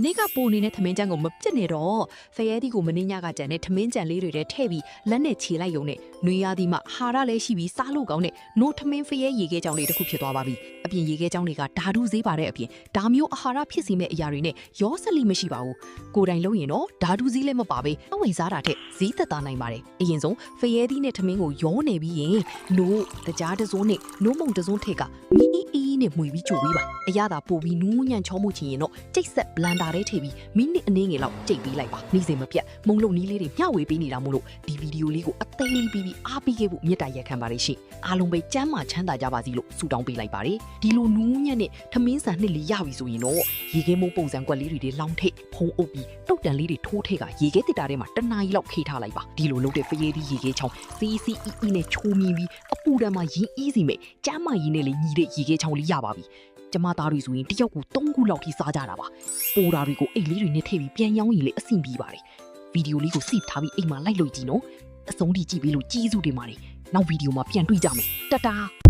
နေ့ကပိုနေတဲ့ထမင်းကြမ်းကိုမပြစ်နေတော့ဖရဲသီးကိုမနေ့ညကကြံတဲ့ထမင်းကြံလေးတွေထဲထည့်ပြီးလက်နဲ့ခြေလိုက်ယုံနဲ့နွေရသည်မှဟာရလည်းရှိပြီးစားလို့ကောင်းတဲ့နိုးထမင်းဖရဲရေခဲကြောင်လေးတစ်ခုဖြစ်သွားပါပြီအပြင်ရေခဲကြောင်တွေကဓာတုဈေးပါတဲ့အပြင်ဒါမျိုးအာဟာရဖြစ်စေမဲ့အရာတွေနဲ့ရောစလိမရှိပါဘူးကိုယ်တိုင်လုံးရင်တော့ဓာတုဈေးလည်းမပါပဲအဝိစားတာထက်ဈေးသက်သာနိုင်ပါတယ်အရင်ဆုံးဖရဲသီးနဲ့ထမင်းကိုရောနေပြီးရင်နိုးတကြားတစုံနဲ့နိုးမုံတစုံထက်ကမီအီနဲ့မှွေပြီးကြိုပြီးပါအရသာပို့ပြီးနူးညံ့ချောမှုချင်ရင်တော့ကြိတ်ဆက်ဘလန်ဒါထဲထည့်ပြီးမိနစ်အနည်းငယ်လောက်ကြိတ်ပေးလိုက်ပါနေ့စဉ်မပြတ်မုံလုံးနီးလေးတွေမျှဝေပေးနေတာမို့လို့ဒီဗီဒီယိုလေးကိုအသေးလေးပြီးအားပေးခဲ့ဖို့မြတ်တာရက်ခံပါတယ်ရှင်အားလုံးပဲကျမ်းမာချမ်းသာကြပါစီလို့ဆုတောင်းပေးလိုက်ပါတယ်ဒီလိုနူးညံ့တဲ့ထမင်းဆန်နှစ်လေးရပြီဆိုရင်တော့ရေခဲမိုးပုံစံကွက်လေးတွေလောင်းထိတ်ဖုံးအုပ်ပြီးတုတ်တန်လေးတွေထိုးထည့်ကရေခဲတစ်တာထဲမှာတနားရီလောက်ခေးထားလိုက်ပါဒီလိုလုပ်တဲ့ဖရဲသီးရေခဲချောင်းစီစီအီအီနဲ့ချိုးမြင်းပြီးအပူတမ်းမှာရင်အီးစီမဲ့ကျမ်းမာရင်းနဲ့လေးညီတဲ့ရေခဲချောင်းလေးရပါပြီကျမသားတွေဆိုရင်တယောက်ကို3ခုလောက်ထိစားကြတာပါပိုတာတွေကိုအိတ်လေးတွေနဲ့ထည့်ပြီးပြန်ရောင်းရင်လေအဆင်ပြေပါတယ်ဗီဒီယိုလေးကိုစိတ်ထားပြီးအိမ်မှာလိုက်လို့ကြည့်နော်အဆုံးထိကြည့်ပြီးလို့ကြီးစုတင်ပါတယ်နောက်ဗီဒီယိုမှာပြန်တွေ့ကြမယ်တတား